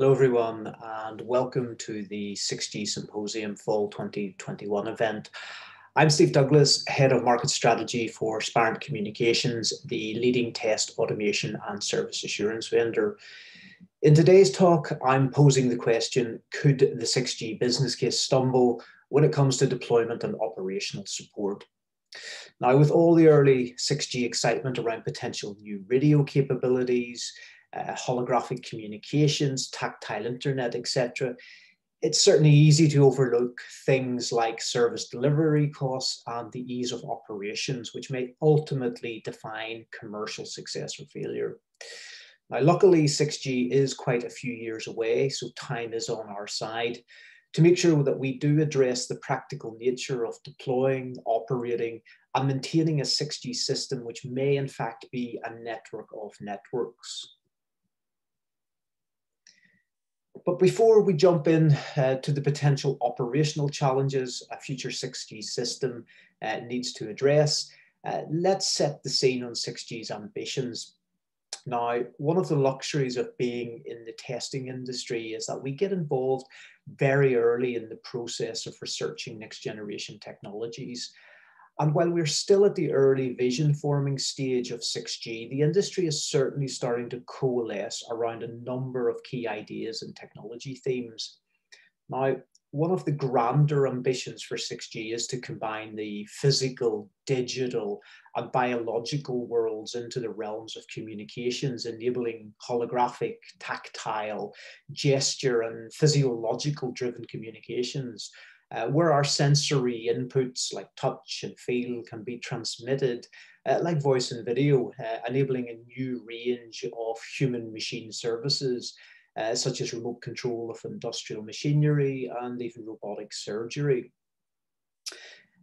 Hello everyone and welcome to the 6G Symposium Fall 2021 event. I'm Steve Douglas, Head of Market Strategy for Spirent Communications, the leading test automation and service assurance vendor. In today's talk, I'm posing the question, could the 6G business case stumble when it comes to deployment and operational support? Now, with all the early 6G excitement around potential new radio capabilities, holographic communications, tactile internet, etc., it's certainly easy to overlook things like service delivery costs and the ease of operations, which may ultimately define commercial success or failure. Now, luckily, 6G is quite a few years away, so time is on our side to make sure that we do address the practical nature of deploying, operating, and maintaining a 6G system, which may in fact be a network of networks. But before we jump in to the potential operational challenges a future 6G system needs to address, let's set the scene on 6G's ambitions. Now, one of the luxuries of being in the testing industry is that we get involved very early in the process of researching next generation technologies. And while we're still at the early vision forming stage of 6G, the industry is certainly starting to coalesce around a number of key ideas and technology themes. Now, one of the grander ambitions for 6G is to combine the physical, digital, and biological worlds into the realms of communications, enabling holographic, tactile, gesture, and physiological driven communications. Where our sensory inputs like touch and feel can be transmitted like voice and video, enabling a new range of human-machine services, such as remote control of industrial machinery and even robotic surgery.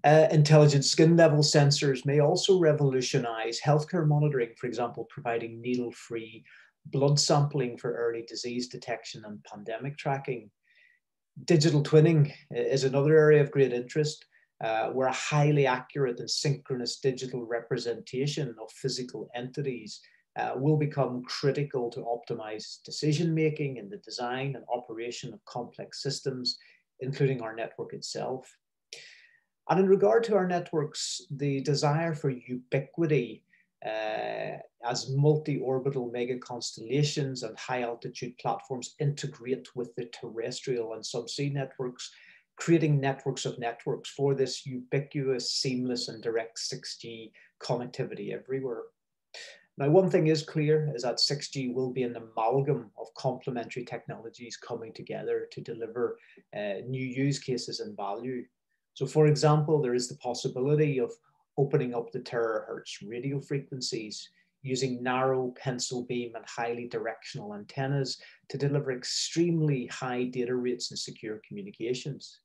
Intelligent skin level sensors may also revolutionize healthcare monitoring, for example, providing needle-free blood sampling for early disease detection and pandemic tracking. Digital twinning is another area of great interest, where a highly accurate and synchronous digital representation of physical entities will become critical to optimize decision-making in the design and operation of complex systems, including our network itself. And in regard to our networks, the desire for ubiquity as multi-orbital mega constellations and high altitude platforms integrate with the terrestrial and subsea networks, creating networks of networks for this ubiquitous, seamless and direct 6G connectivity everywhere. Now, one thing is clear is that 6G will be an amalgam of complementary technologies coming together to deliver new use cases and value. So for example, there is the possibility of opening up the terahertz radio frequencies, using narrow pencil beam and highly directional antennas to deliver extremely high data rates and secure communications.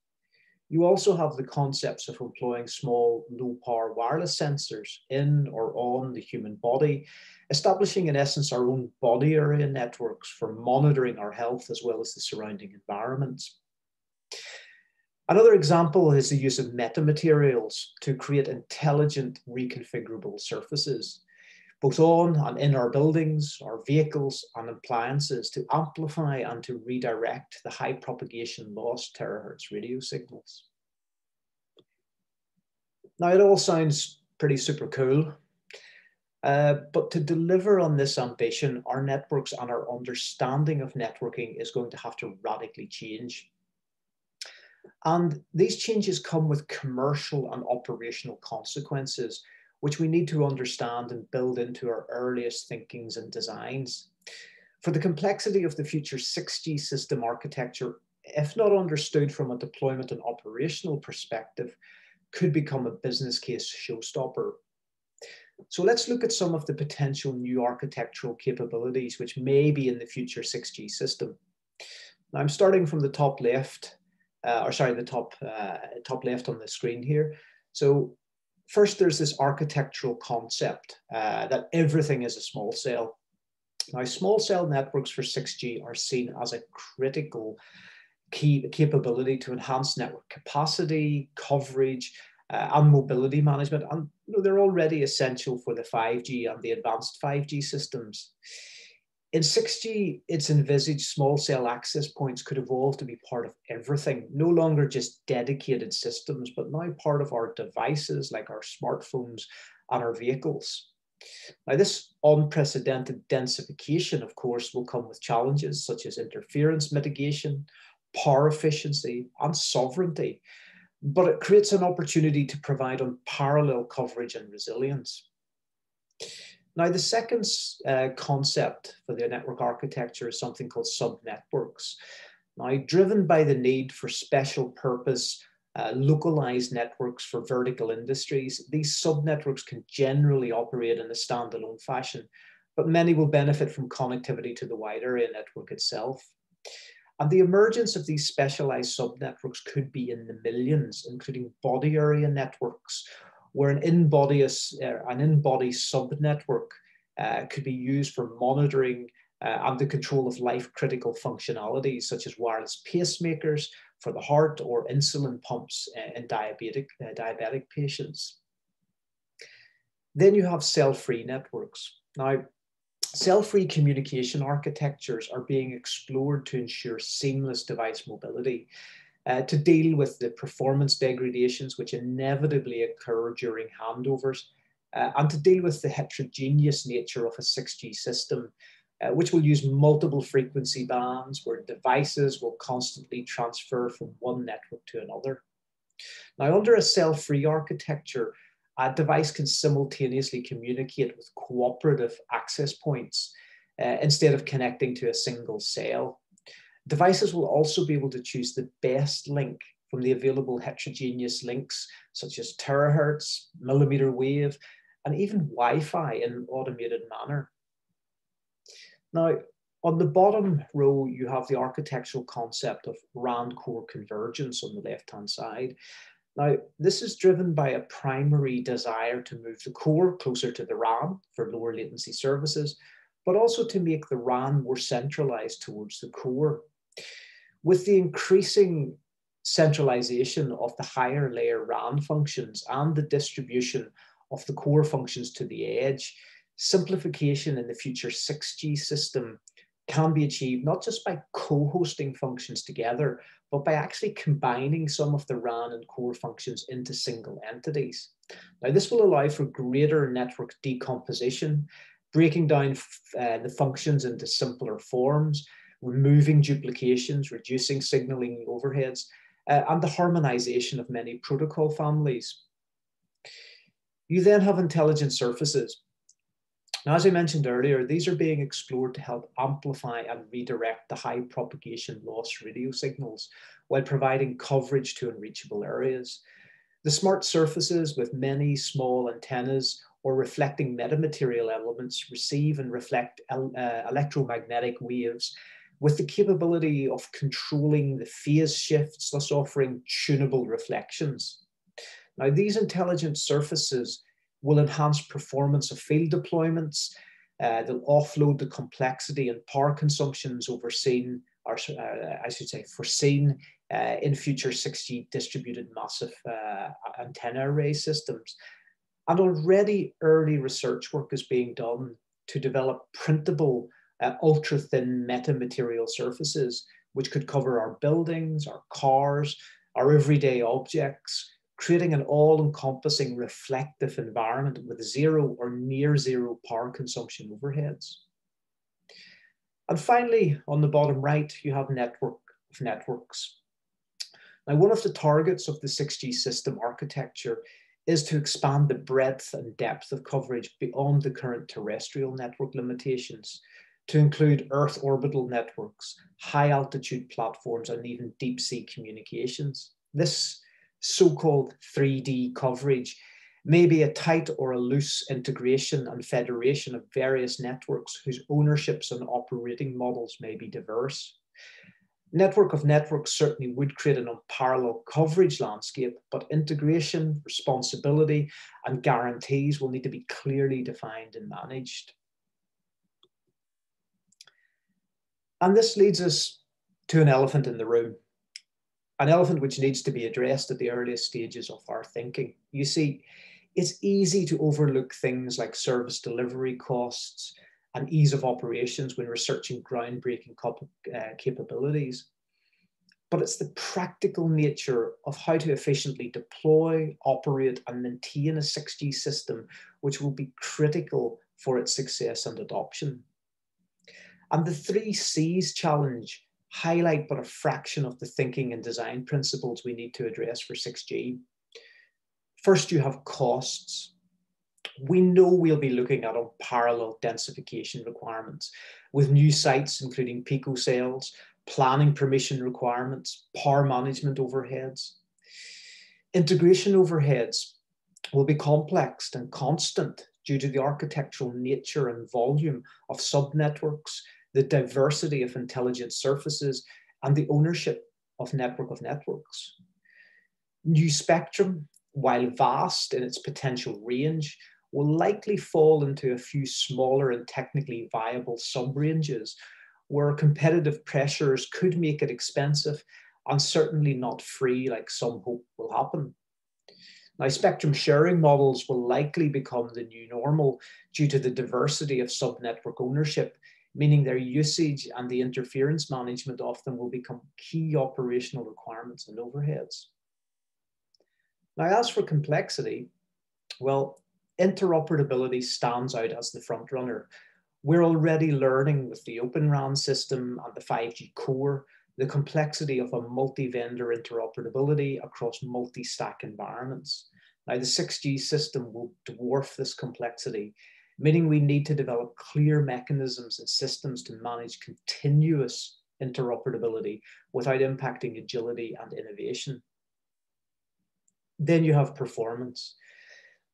You also have the concepts of employing small, low-power wireless sensors in or on the human body, establishing in essence our own body area networks for monitoring our health as well as the surrounding environments. Another example is the use of metamaterials to create intelligent reconfigurable surfaces, both on and in our buildings, our vehicles and appliances, to amplify and to redirect the high propagation loss terahertz radio signals. Now, it all sounds pretty super cool, but to deliver on this ambition, our networks and our understanding of networking is going to have to radically change. And these changes come with commercial and operational consequences, which we need to understand and build into our earliest thinkings and designs. For the complexity of the future 6G system architecture, if not understood from a deployment and operational perspective, could become a business case showstopper. So let's look at some of the potential new architectural capabilities which may be in the future 6G system. Now, I'm starting from the top left, top left on the screen here. So first, there's this architectural concept that everything is a small cell. Now, small cell networks for 6G are seen as a critical key capability to enhance network capacity, coverage, and mobility management. And they're already essential for the 5G and the advanced 5G systems. In 6G, it's envisaged small cell access points could evolve to be part of everything, no longer just dedicated systems, but now part of our devices like our smartphones and our vehicles. Now, this unprecedented densification, of course, will come with challenges such as interference mitigation, power efficiency, and sovereignty, but it creates an opportunity to provide unparalleled coverage and resilience. Now, the second concept for the network architecture is something called subnetworks. Now, driven by the need for special purpose, localized networks for vertical industries, these subnetworks can generally operate in a standalone fashion, but many will benefit from connectivity to the wide area network itself. And the emergence of these specialized subnetworks could be in the millions, including body area networks, where an in-body subnetwork could be used for monitoring and the control of life-critical functionalities, such as wireless pacemakers for the heart or insulin pumps in diabetic patients. Then you have cell-free networks. Now, cell-free communication architectures are being explored to ensure seamless device mobility, to deal with the performance degradations which inevitably occur during handovers, and to deal with the heterogeneous nature of a 6G system, which will use multiple frequency bands where devices will constantly transfer from one network to another. Now, under a cell-free architecture, a device can simultaneously communicate with cooperative access points instead of connecting to a single cell. Devices will also be able to choose the best link from the available heterogeneous links, such as terahertz, millimeter wave, and even Wi-Fi in an automated manner. Now, on the bottom row, you have the architectural concept of RAN core convergence on the left-hand side. Now, this is driven by a primary desire to move the core closer to the RAN for lower latency services, but also to make the RAN more centralized towards the core. With the increasing centralization of the higher layer RAN functions and the distribution of the core functions to the edge, simplification in the future 6G system can be achieved not just by co-hosting functions together, but by actually combining some of the RAN and core functions into single entities. Now, this will allow for greater network decomposition, breaking down the functions into simpler forms, removing duplications, reducing signaling overheads, and the harmonization of many protocol families. You then have intelligent surfaces. Now, as I mentioned earlier, these are being explored to help amplify and redirect the high propagation loss radio signals while providing coverage to unreachable areas. The smart surfaces with many small antennas or reflecting metamaterial elements receive and reflect electromagnetic waves with the capability of controlling the phase shifts, thus offering tunable reflections. Now, these intelligent surfaces will enhance performance of field deployments. They'll offload the complexity and power consumptions foreseen in future 6G distributed massive antenna array systems. And already early research work is being done to develop printable ultra-thin metamaterial surfaces, which could cover our buildings, our cars, our everyday objects, creating an all-encompassing reflective environment with zero or near zero power consumption overheads. And finally, on the bottom right, you have network of networks. Now, one of the targets of the 6G system architecture is to expand the breadth and depth of coverage beyond the current terrestrial network limitations to include Earth orbital networks, high altitude platforms, and even deep sea communications. This so-called 3D coverage may be a tight or a loose integration and federation of various networks whose ownerships and operating models may be diverse. Network of networks certainly would create an unparalleled coverage landscape, but integration, responsibility, and guarantees will need to be clearly defined and managed. And this leads us to an elephant in the room, an elephant which needs to be addressed at the earliest stages of our thinking. You see, it's easy to overlook things like service delivery costs and ease of operations when researching groundbreaking capabilities. But it's the practical nature of how to efficiently deploy, operate, and maintain a 6G system which will be critical for its success and adoption. And the 3Cs challenge highlight but a fraction of the thinking and design principles we need to address for 6G. First, you have costs. We know we'll be looking at unparalleled densification requirements with new sites, including picocells, planning permission requirements, power management overheads. Integration overheads will be complex and constant due to the architectural nature and volume of subnetworks, the diversity of intelligent surfaces, and the ownership of networks. New spectrum, while vast in its potential range, will likely fall into a few smaller and technically viable sub-ranges where competitive pressures could make it expensive and certainly not free like some hope will happen. Now, spectrum sharing models will likely become the new normal due to the diversity of subnetwork ownership, meaning their usage and the interference management of them will become key operational requirements and overheads. Now, as for complexity, well, interoperability stands out as the front runner. We're already learning with the Open RAN system and the 5G core, the complexity of a multi-vendor interoperability across multi-stack environments. Now, the 6G system will dwarf this complexity, meaning we need to develop clear mechanisms and systems to manage continuous interoperability without impacting agility and innovation. Then you have performance.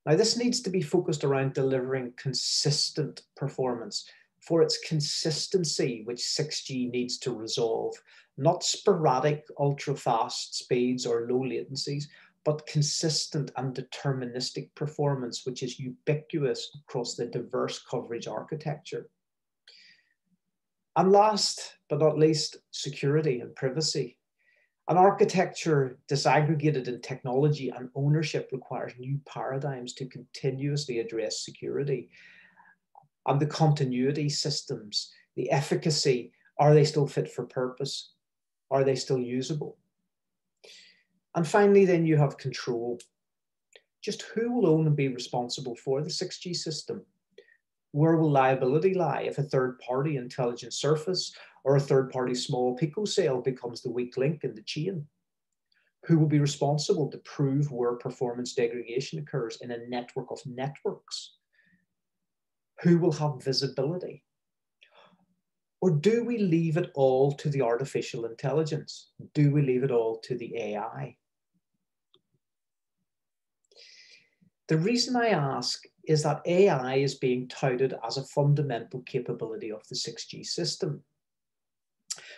Now, this needs to be focused around delivering consistent performance for its consistency, which 6G needs to resolve, not sporadic ultra-fast speeds or low latencies, but consistent and deterministic performance, which is ubiquitous across the diverse coverage architecture. And last but not least, security and privacy. An architecture disaggregated in technology and ownership requires new paradigms to continuously address security. And the continuity systems, the efficacy, are they still fit for purpose? Are they still usable? And finally, then you have control. Just who will own and be responsible for the 6G system? Where will liability lie if a third-party intelligent surface or a third-party small picocell becomes the weak link in the chain? Who will be responsible to prove where performance degradation occurs in a network of networks? Who will have visibility? Or do we leave it all to the artificial intelligence? Do we leave it all to the AI? The reason I ask is that AI is being touted as a fundamental capability of the 6G system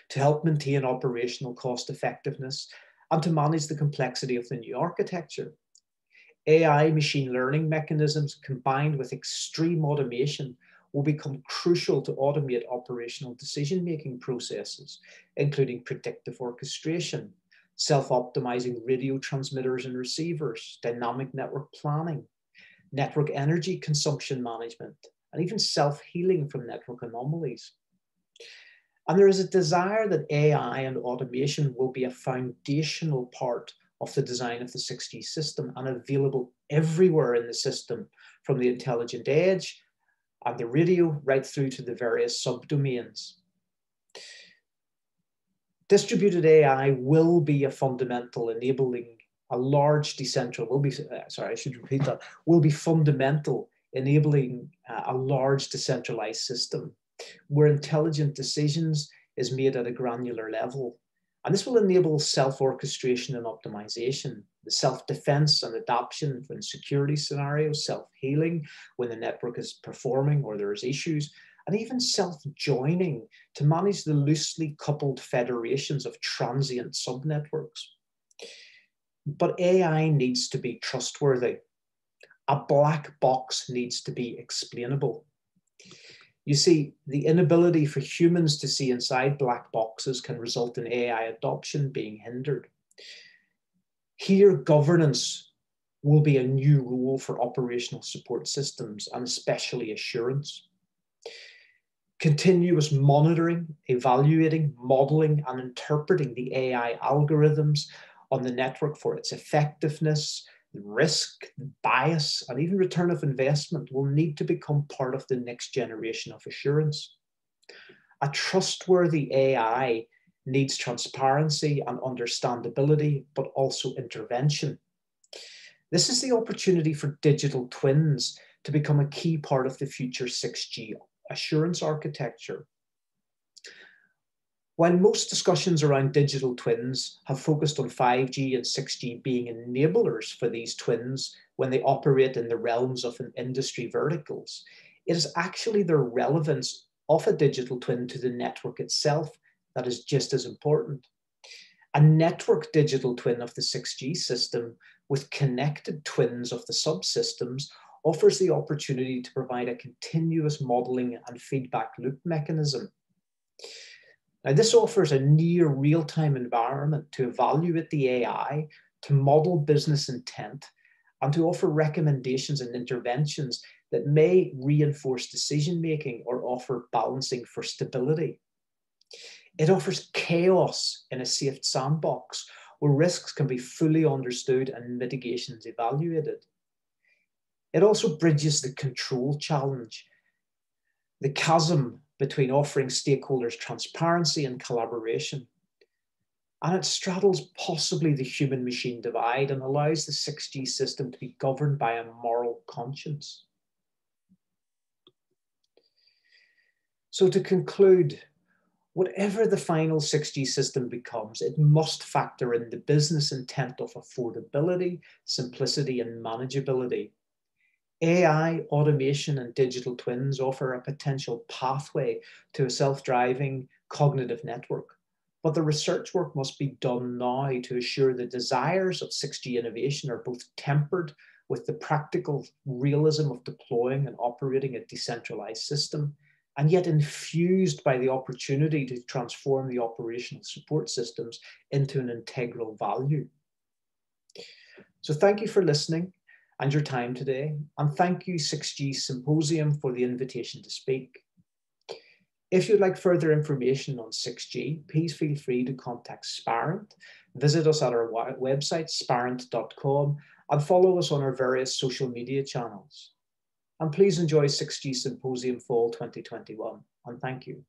to help maintain operational cost effectiveness and to manage the complexity of the new architecture. AI machine learning mechanisms combined with extreme automation will become crucial to automate operational decision-making processes, including predictive orchestration, self-optimizing radio transmitters and receivers, dynamic network planning, network energy consumption management, and even self-healing from network anomalies. And there is a desire that AI and automation will be a foundational part of the design of the 6G system and available everywhere in the system, from the intelligent edge and the radio right through to the various subdomains. Distributed AI will be a fundamental enabling a large will be fundamental enabling a large decentralized system where intelligent decisions is made at a granular level. And this will enable self-orchestration and optimization, the self-defense and adaptation in security scenarios, self-healing when the network is performing or there's issues, and even self-joining to manage the loosely coupled federations of transient subnetworks. But AI needs to be trustworthy. A black box needs to be explainable. You see, the inability for humans to see inside black boxes can result in AI adoption being hindered. Here, governance will be a new role for operational support systems and especially assurance. Continuous monitoring, evaluating, modeling, and interpreting the AI algorithms on the network for its effectiveness, risk, bias, and even return of investment will need to become part of the next generation of assurance. A trustworthy AI needs transparency and understandability, but also intervention. This is the opportunity for digital twins to become a key part of the future 6G assurance architecture. While most discussions around digital twins have focused on 5G and 6G being enablers for these twins when they operate in the realms of an industry verticals, it is actually the relevance of a digital twin to the network itself that is just as important. A network digital twin of the 6G system with connected twins of the subsystems offers the opportunity to provide a continuous modeling and feedback loop mechanism. Now, this offers a near real-time environment to evaluate the AI, to model business intent, and to offer recommendations and interventions that may reinforce decision-making or offer balancing for stability. It offers chaos in a safe sandbox where risks can be fully understood and mitigations evaluated. It also bridges the control challenge, the chasm between offering stakeholders transparency and collaboration. And it straddles possibly the human-machine divide and allows the 6G system to be governed by a moral conscience. So to conclude, whatever the final 6G system becomes, it must factor in the business intent of affordability, simplicity, and manageability. AI, automation, and digital twins offer a potential pathway to a self-driving cognitive network. But the research work must be done now to assure the desires of 6G innovation are both tempered with the practical realism of deploying and operating a decentralized system, and yet infused by the opportunity to transform the operational support systems into an integral value. So thank you for listening and your time today, and thank you 6G Symposium for the invitation to speak. If you'd like further information on 6G, please feel free to contact Spirent, visit us at our website, spirent.com, and follow us on our various social media channels. And please enjoy 6G Symposium Fall 2021, and thank you.